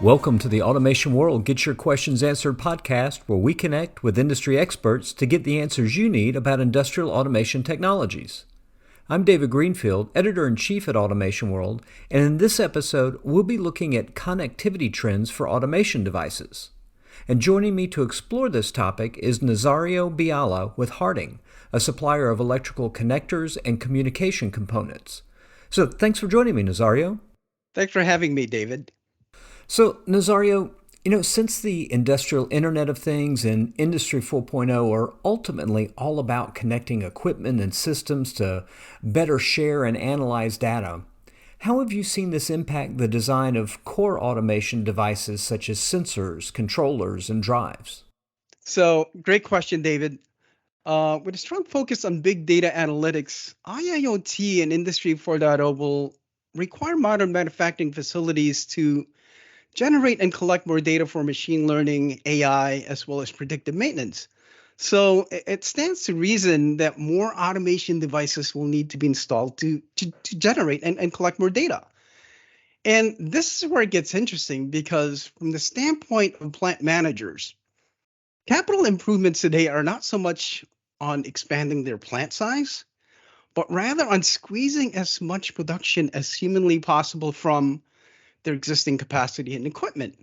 Welcome to the Automation World Get Your Questions Answered podcast, where we connect with industry experts to get the answers you need about industrial automation technologies. I'm David Greenfield, Editor-in-Chief at Automation World, and in this episode, we'll be looking at connectivity trends for automation devices. And joining me to explore this topic is Nazario Biala with Harding, a supplier of electrical connectors and communication components. So thanks for joining me, Nazario. Thanks for having me, David. So, Nazario, since the industrial Internet of Things and Industry 4.0 are ultimately all about connecting equipment and systems to better share and analyze data, how have you seen this impact the design of core automation devices such as sensors, controllers, and drives? So, great question, David. With a strong focus on big data analytics, IIoT and Industry 4.0 will require modern manufacturing facilities to generate and collect more data for machine learning, AI, as well as predictive maintenance. So it stands to reason that more automation devices will need to be installed to generate and collect more data. And this is where it gets interesting because from the standpoint of plant managers, capital improvements today are not so much on expanding their plant size, but rather on squeezing as much production as humanly possible from their existing capacity and equipment.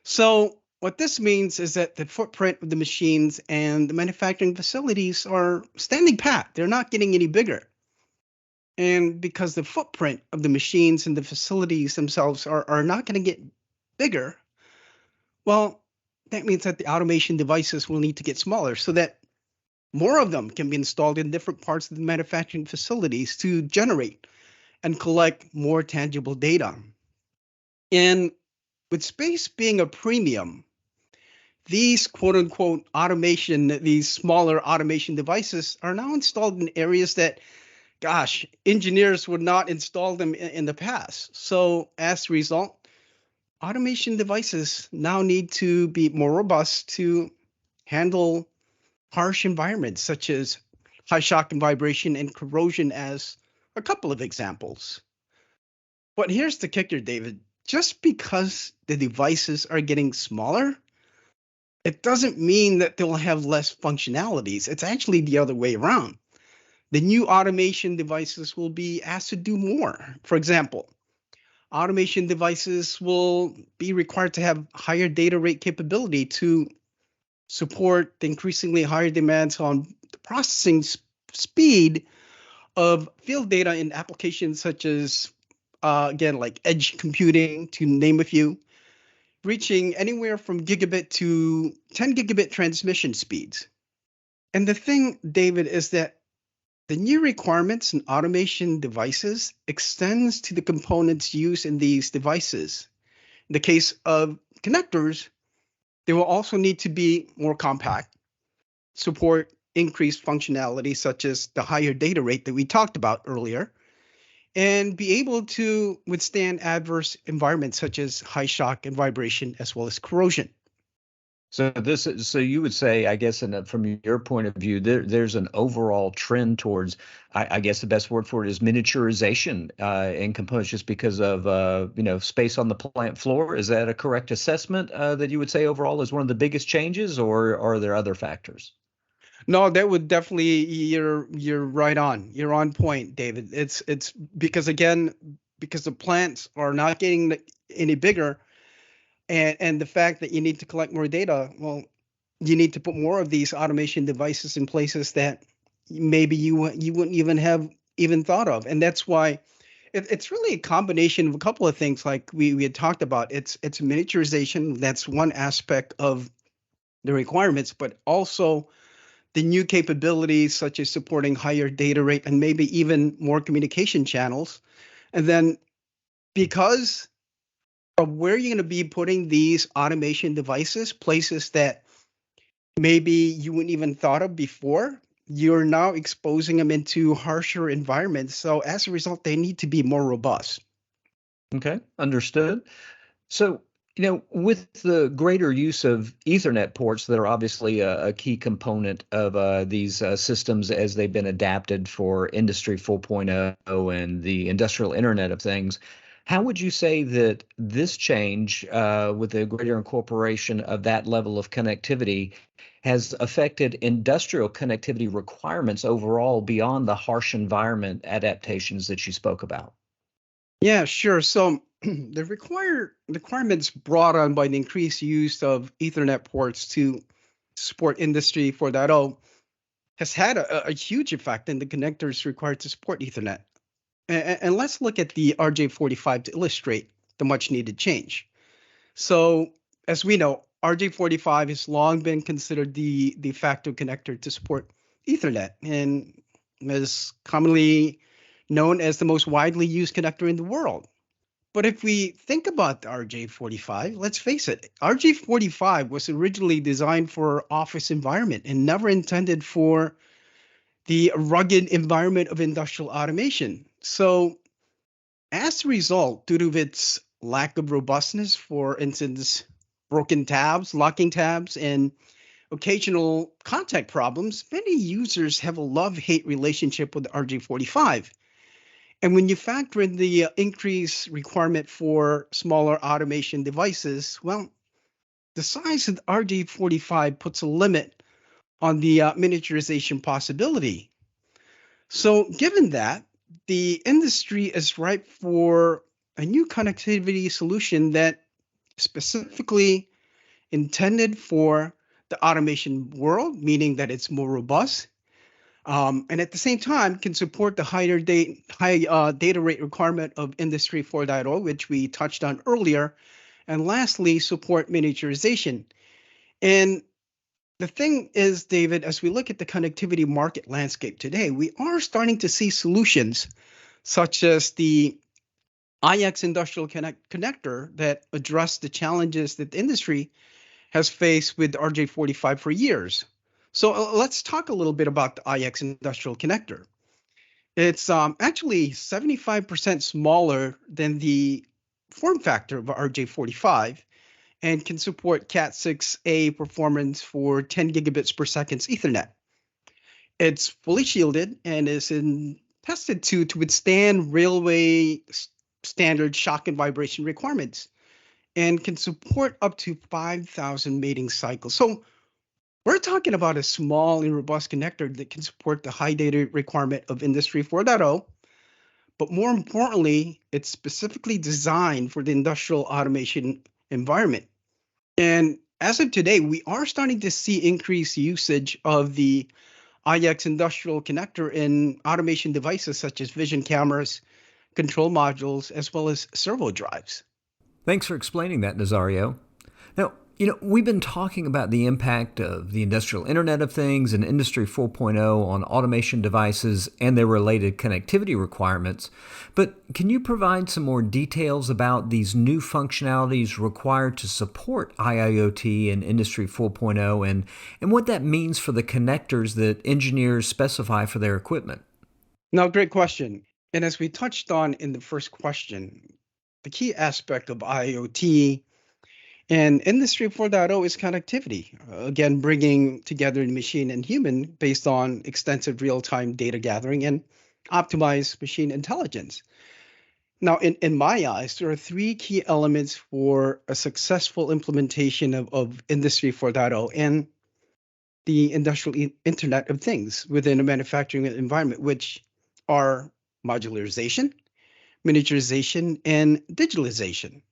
So what this means is that the footprint of the machines and the manufacturing facilities are standing pat. They're not getting any bigger. And because the footprint of the machines and the facilities themselves are not going to get bigger, well, that means that the automation devices will need to get smaller so that more of them can be installed in different parts of the manufacturing facilities to generate and collect more tangible data. And with space being a premium, these quote unquote these smaller automation devices are now installed in areas that, gosh, engineers would not install them in the past. So as a result, automation devices now need to be more robust to handle harsh environments such as high shock and vibration and corrosion as a couple of examples. But here's the kicker, David. Just because the devices are getting smaller, it doesn't mean that they'll have less functionalities. It's actually the other way around. The new automation devices will be asked to do more. For example, automation devices will be required to have higher data rate capability to support the increasingly higher demands on the processing speed of field data in applications such as again, like edge computing, to name a few, reaching anywhere from gigabit to 10 gigabit transmission speeds. And the thing, David, is that the new requirements in automation devices extends to the components used in these devices. In the case of connectors, they will also need to be more compact, support increased functionality such as the higher data rate that we talked about earlier, and be able to withstand adverse environments such as high shock and vibration, as well as corrosion. So you would say, I guess, from your point of view, there's an overall trend towards, I guess the best word for it is miniaturization in components, just because of space on the plant floor. Is that a correct assessment that you would say overall is one of the biggest changes, or are there other factors? No, that would definitely, you're right on. You're on point, David. It's because because the plants are not getting any bigger, and the fact that you need to collect more data, well, you need to put more of these automation devices in places that maybe you wouldn't even have even thought of. And that's why it's really a combination of a couple of things like we had talked about. It's miniaturization. That's one aspect of the requirements, but also the new capabilities such as supporting higher data rate and maybe even more communication channels. And then because of where you're going to be putting these automation devices, places that maybe you wouldn't even thought of before, you're now exposing them into harsher environments. So as a result, they need to be more robust. Okay, understood. So, with the greater use of Ethernet ports that are obviously a key component of these systems as they've been adapted for Industry 4.0 and the industrial Internet of Things, How would you say that this change, with the greater incorporation of that level of connectivity, has affected industrial connectivity requirements overall beyond the harsh environment adaptations that you spoke about? Yeah, sure. So the requirements brought on by the increased use of Ethernet ports to support Industry 4.0 has had a huge effect in the connectors required to support Ethernet. And let's look at the RJ45 to illustrate the much needed change. So, as we know, RJ45 has long been considered the de facto connector to support Ethernet and is commonly known as the most widely used connector in the world. But if we think about the RJ45, let's face it, RJ45 was originally designed for office environment and never intended for the rugged environment of industrial automation. So, as a result, due to its lack of robustness, for instance, broken tabs, locking tabs, and occasional contact problems, many users have a love-hate relationship with RJ45. And when you factor in the increased requirement for smaller automation devices, well, the size of the RJ45 puts a limit on the miniaturization possibility. So, given that, the industry is ripe for a new connectivity solution that specifically intended for the automation world, meaning that it's more robust, and at the same time can support the high data rate requirement of Industry 4.0, which we touched on earlier, and lastly, support miniaturization. And the thing is, David, as we look at the connectivity market landscape today, we are starting to see solutions such as the IX Industrial Connector that address the challenges that the industry has faced with RJ45 for years. So let's talk a little bit about the IX Industrial Connector. It's actually 75% smaller than the form factor of RJ45 and can support Cat6a performance for 10 gigabits per second Ethernet. It's fully shielded and is tested to withstand railway standard shock and vibration requirements and can support up to 5,000 mating cycles. So we're talking about a small and robust connector that can support the high data requirement of Industry 4.0, but more importantly, it's specifically designed for the industrial automation environment. And as of today, we are starting to see increased usage of the IX industrial connector in automation devices such as vision cameras, control modules, as well as servo drives. Thanks for explaining that, Nazario. Now, we've been talking about the impact of the industrial Internet of Things and Industry 4.0 on automation devices and their related connectivity requirements, but can you provide some more details about these new functionalities required to support IIoT and Industry 4.0 and what that means for the connectors that engineers specify for their equipment? Now, great question. And as we touched on in the first question, the key aspect of IoT and Industry 4.0 is connectivity. Again, bringing together the machine and human based on extensive real-time data gathering and optimized machine intelligence. Now, in my eyes, there are three key elements for a successful implementation of Industry 4.0 and the industrial Internet of Things within a manufacturing environment, which are modularization, miniaturization, and digitalization.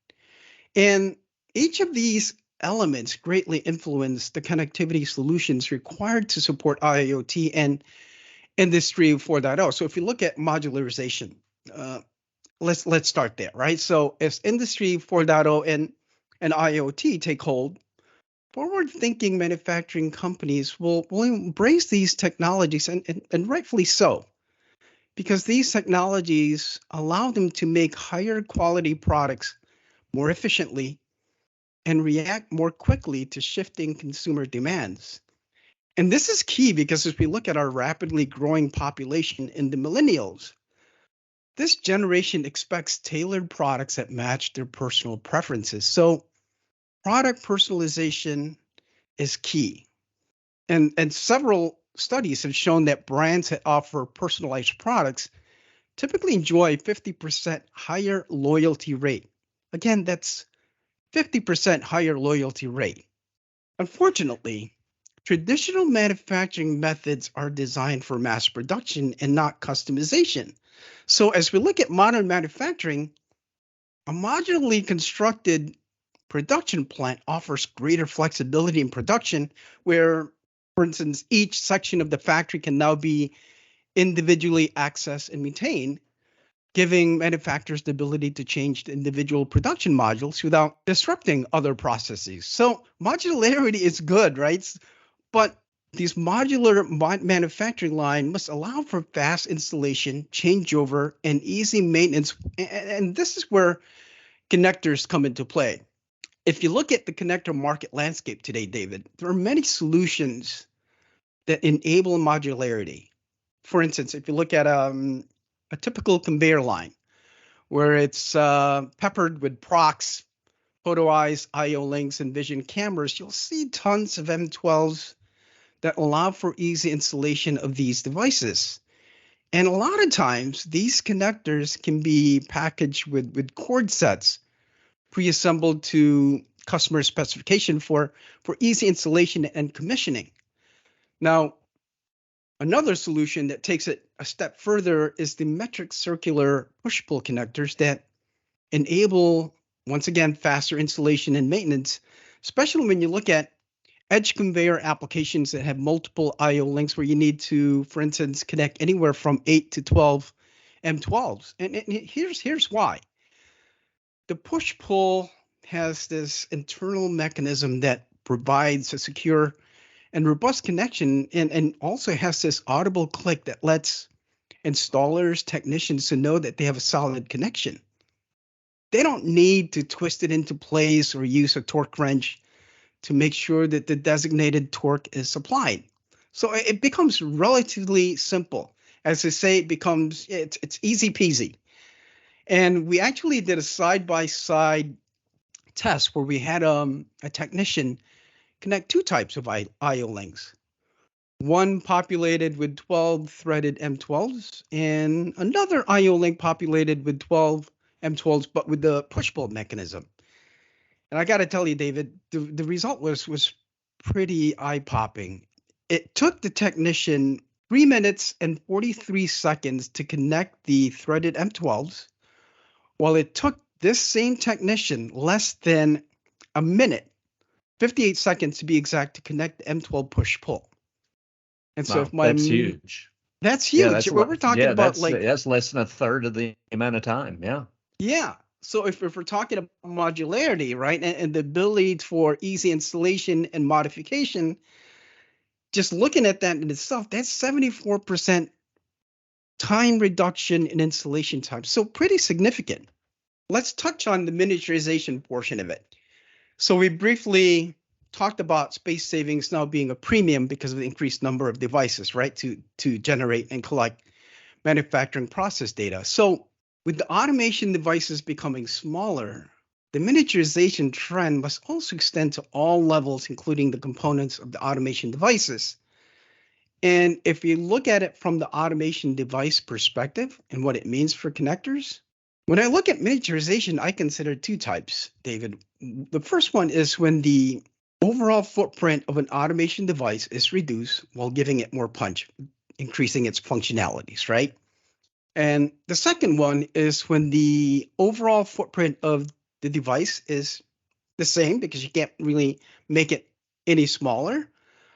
And each of these elements greatly influence the connectivity solutions required to support IoT and Industry 4.0. So if you look at modularization, uh, let's start there, right? So as Industry 4.0 and IoT take hold, forward-thinking manufacturing companies will embrace these technologies, and rightfully so, because these technologies allow them to make higher quality products more efficiently and react more quickly to shifting consumer demands. And this is key because as we look at our rapidly growing population in the millennials, this generation expects tailored products that match their personal preferences. So, product personalization is key. And several studies have shown that brands that offer personalized products typically enjoy 50% higher loyalty rate. Again, that's 50% higher loyalty rate. Unfortunately, traditional manufacturing methods are designed for mass production and not customization. So as we look at modern manufacturing, a modularly constructed production plant offers greater flexibility in production where, for instance, each section of the factory can now be individually accessed and maintained, giving manufacturers the ability to change the individual production modules without disrupting other processes. So modularity is good, right? But these modular manufacturing line must allow for fast installation, changeover, and easy maintenance. And this is where connectors come into play. If you look at the connector market landscape today, David, there are many solutions that enable modularity. For instance, if you look at a typical conveyor line where it's peppered with procs, photo eyes, IO links, and vision cameras, you'll see tons of M12s that allow for easy installation of these devices. And a lot of times, these connectors can be packaged with cord sets pre-assembled to customer specification for easy installation and commissioning. Now, another solution that takes it a step further is the metric circular push-pull connectors that enable, once again, faster installation and maintenance, especially when you look at edge conveyor applications that have multiple IO links where you need to, for instance, connect anywhere from 8 to 12 M12s. And here's why. The push-pull has this internal mechanism that provides a secure and robust connection and also has this audible click that lets installers, technicians to know that they have a solid connection. They don't need to twist it into place or use a torque wrench to make sure that the designated torque is supplied. So it becomes relatively simple. As I say, it's easy peasy. And we actually did a side-by-side test where we had a technician connect two types of IO links. One populated with 12 threaded M12s and another IO link populated with 12 M12s, but with the push-pull mechanism. And I got to tell you, David, the result was pretty eye-popping. It took the technician 3 minutes and 43 seconds to connect the threaded M12s, while it took this same technician less than a minute, 58 seconds to be exact, to connect the M12 push-pull. And so Wow, that's huge. That's huge. Yeah, We're talking about that's less than a third of the amount of time. Yeah. Yeah. So if we're talking about modularity, right, and the ability for easy installation and modification, just looking at that in itself, that's 74% time reduction in installation time. So pretty significant. Let's touch on the miniaturization portion of it. So we briefly talked about space savings now being a premium because of the increased number of devices, right, to generate and collect manufacturing process data. So with the automation devices becoming smaller, the miniaturization trend must also extend to all levels, including the components of the automation devices. And if you look at it from the automation device perspective and what it means for connectors, when I look at miniaturization, I consider two types, David. The first one is when the overall footprint of an automation device is reduced while giving it more punch, increasing its functionalities, right? And the second one is when the overall footprint of the device is the same because you can't really make it any smaller.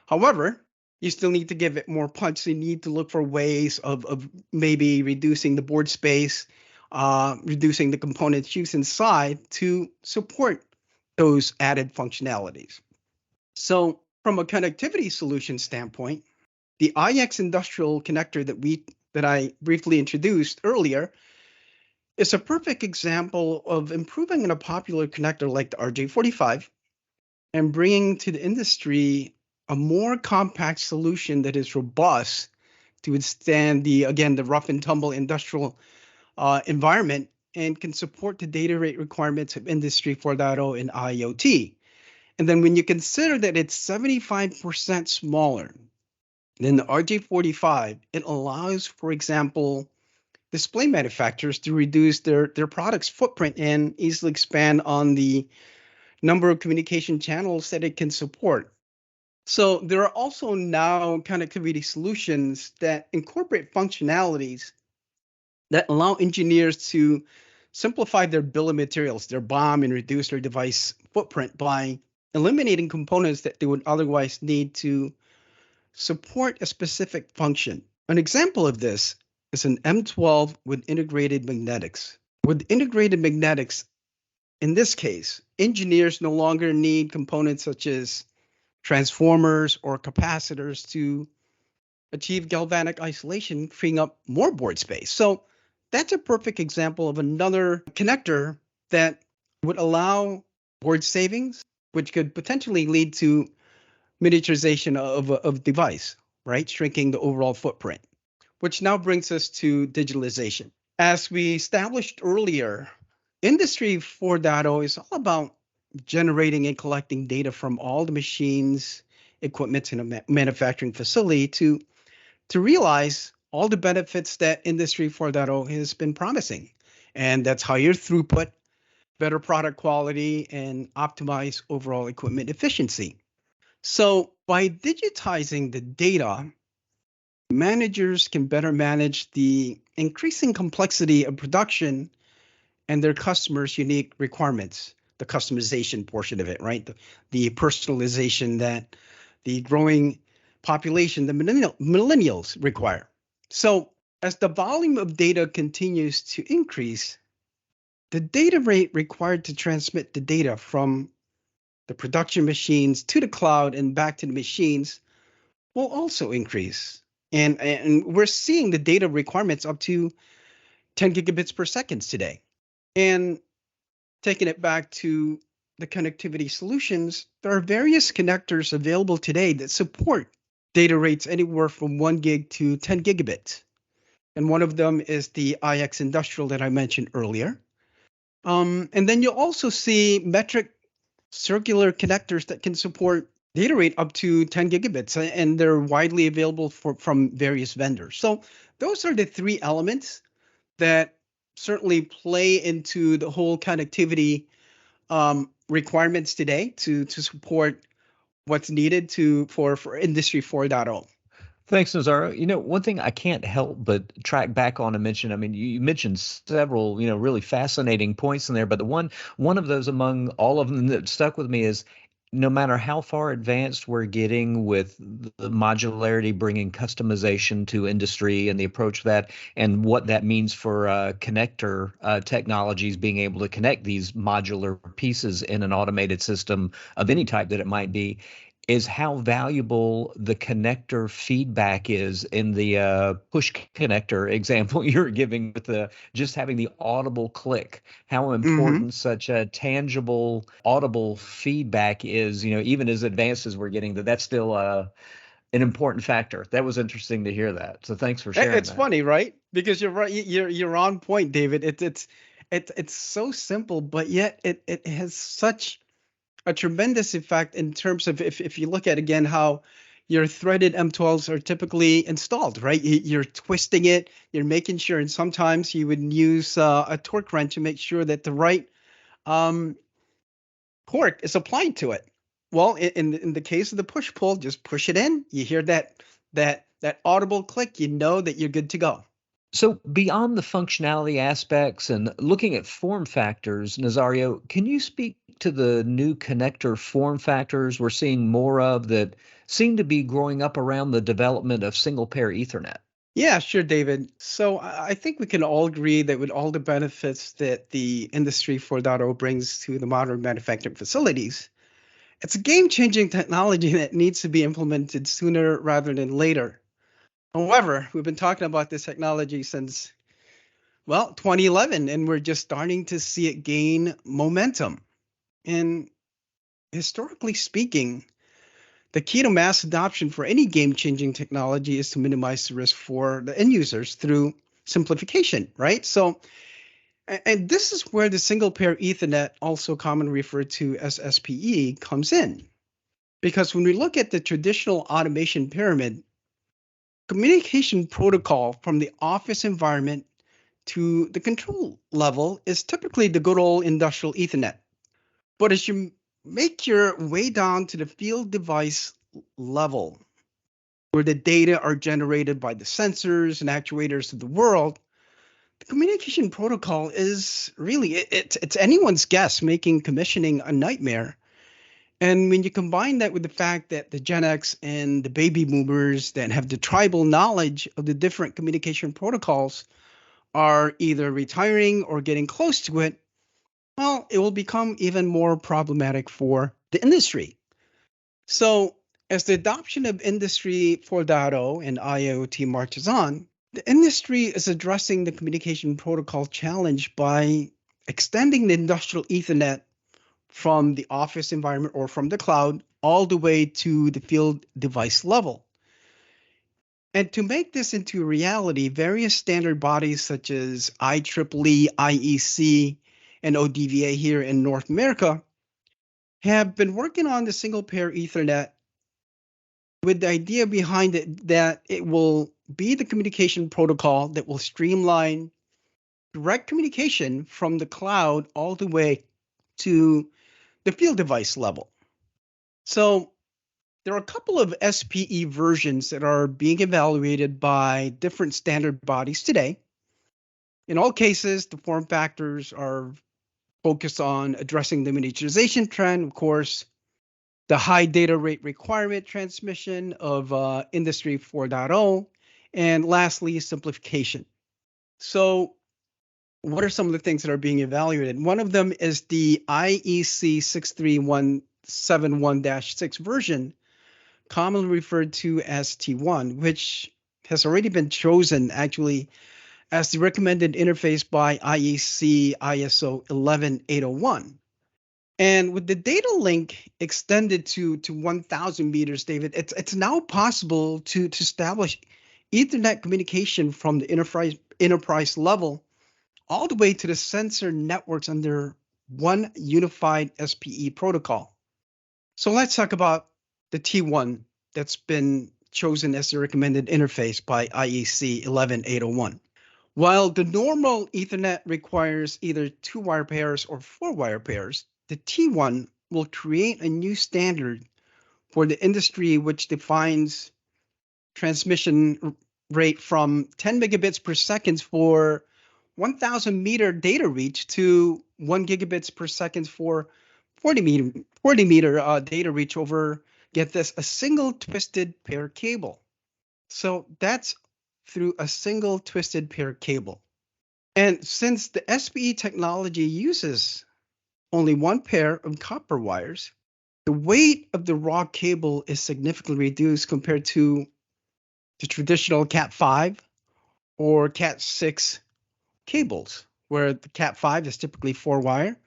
However, you still need to give it more punch. So you need to look for ways of maybe reducing the board space, reducing the components used inside to support those added functionalities. So from a connectivity solution standpoint, the IX industrial connector that I briefly introduced earlier is a perfect example of improving on a popular connector like the RJ45 and bringing to the industry a more compact solution that is robust to withstand the rough and tumble industrial environment and can support the data rate requirements of Industry 4.0 and IoT. And then when you consider that it's 75% smaller than the RJ45, it allows, for example, display manufacturers to reduce their products' footprint and easily expand on the number of communication channels that it can support. So there are also now connectivity solutions that incorporate functionalities that allow engineers to simplify their bill of materials, their BOM, and reduce their device footprint by eliminating components that they would otherwise need to support a specific function. An example of this is an M12 with integrated magnetics. With integrated magnetics, in this case, engineers no longer need components such as transformers or capacitors to achieve galvanic isolation, freeing up more board space. So that's a perfect example of another connector that would allow board savings, which could potentially lead to miniaturization of device, right? Shrinking the overall footprint, which now brings us to digitalization. As we established earlier, Industry 4.0 is all about generating and collecting data from all the machines, equipment in a manufacturing facility to realize all the benefits that Industry 4.0 has been promising. And that's higher throughput, better product quality, and optimize overall equipment efficiency. So by digitizing the data, managers can better manage the increasing complexity of production and their customers' unique requirements, the customization portion of it, right? The personalization that the growing population, the millennials require. So as the volume of data continues to increase, the data rate required to transmit the data from the production machines to the cloud and back to the machines will also increase. And we're seeing the data requirements up to 10 gigabits per second today. And taking it back to the connectivity solutions, there are various connectors available today that support data rates anywhere from 1 gig to 10 gigabits. And one of them is the IX Industrial that I mentioned earlier. And then you'll also see metric circular connectors that can support data rate up to 10 gigabits, and they're widely available from various vendors. So those are the three elements that certainly play into the whole connectivity requirements today to support what's needed for Industry 4.0. Thanks, Nazaro. One thing I can't help but track back on and mention, I mean, you mentioned several, really fascinating points in there, but the one of those among all of them that stuck with me is no matter how far advanced we're getting with the modularity, bringing customization to industry and the approach of that, and what that means for connector technologies, being able to connect these modular pieces in an automated system of any type that it might be, is how valuable the connector feedback is in the push connector example you're giving with the just having the audible click, how important such a tangible audible feedback is, even as advanced as we're getting, that's still an important factor. That was interesting to hear that. So thanks for sharing It's that. funny, right? Because you're right. You're on point, David. It's so simple, but yet it has such a tremendous effect in terms of if you look at again how your threaded M12s are typically installed, right? You're twisting it, you're making sure, and sometimes you would use a torque wrench to make sure that the right torque is applied to it. Well, in the case of the push pull, just push it in. You hear that audible click, you know that you're good to go. So beyond the functionality aspects and looking at form factors, Nazario, can you speak to the new connector form factors we're seeing more of that seem to be growing up around the development of single pair Ethernet? Yeah, sure, David. So I think we can all agree that with all the benefits that the Industry 4.0 brings to the modern manufacturing facilities, it's a game-changing technology that needs to be implemented sooner rather than later. However, we've been talking about this technology since, 2011, and we're just starting to see it gain momentum. And historically speaking, the key to mass adoption for any game-changing technology is to minimize the risk for the end users through simplification, right? So, and this is where the single pair Ethernet, also commonly referred to as SPE, comes in. Because when we look at the traditional automation pyramid, communication protocol from the office environment to the control level is typically the good old industrial Ethernet. But as you make your way down to the field device level, where the data are generated by the sensors and actuators of the world, the communication protocol is really, it's anyone's guess, making commissioning a nightmare. And when you combine that with the fact that the Gen X and the baby boomers that have the tribal knowledge of the different communication protocols are either retiring or getting close to it, well, it will become even more problematic for the industry. So as the adoption of Industry 4.0 and IoT marches on, the industry is addressing the communication protocol challenge by extending the industrial Ethernet from the office environment or from the cloud all the way to the field device level. And to make this into reality, various standard bodies such as IEEE, IEC, and ODVA here in North America have been working on the single pair Ethernet with the idea behind it that it will be the communication protocol that will streamline direct communication from the cloud all the way to the field device level. So there are a couple of SPE versions that are being evaluated by different standard bodies today. In all cases, the form factors are focused on addressing the miniaturization trend, of course, the high data rate requirement transmission of Industry 4.0, and lastly, simplification. So what are some of the things that are being evaluated? One of them is the IEC 63171-6 version, commonly referred to as T1, which has already been chosen actually as the recommended interface by IEC ISO 11801. And with the data link extended to 1,000 meters, David, it's now possible to establish Ethernet communication from the enterprise level all the way to the sensor networks under one unified SPE protocol. So let's talk about the T1 that's been chosen as the recommended interface by IEC 11801. While the normal Ethernet requires either 2-wire pairs or 4-wire pairs, the T1 will create a new standard for the industry, which defines transmission rate from 10 megabits per second for 1,000 meter data reach to 1 gigabits per second for 40 meter data reach over, get this, a single twisted pair cable. So that's through a single twisted pair cable. And since the SPE technology uses only one pair of copper wires, the weight of the raw cable is significantly reduced compared to the traditional Cat5 or Cat6 cables, where the Cat5 is typically 4-wire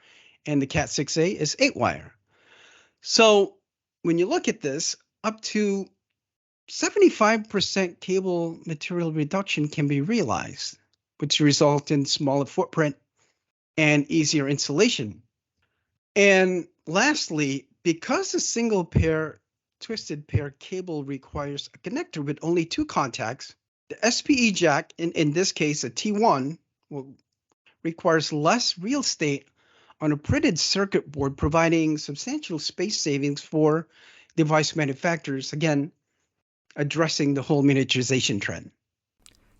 and the Cat6A is 8-wire. So when you look at this, up to 75% cable material reduction can be realized, which results in smaller footprint and easier installation. And lastly, because a single pair twisted pair cable requires a connector with only 2 contacts, the SPE jack, in this case a T1, requires less real estate on a printed circuit board, providing substantial space savings for device manufacturers, again, addressing the whole miniaturization trend.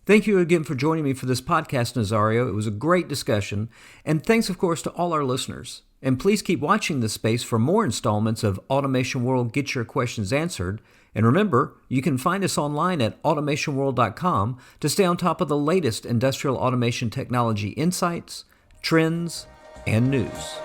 Thank you again for joining me for this podcast, Nazario. It was a great discussion. And thanks, of course, to all our listeners. And please keep watching this space for more installments of Automation World Get Your Questions Answered. And remember, you can find us online at automationworld.com to stay on top of the latest industrial automation technology insights, trends, and news.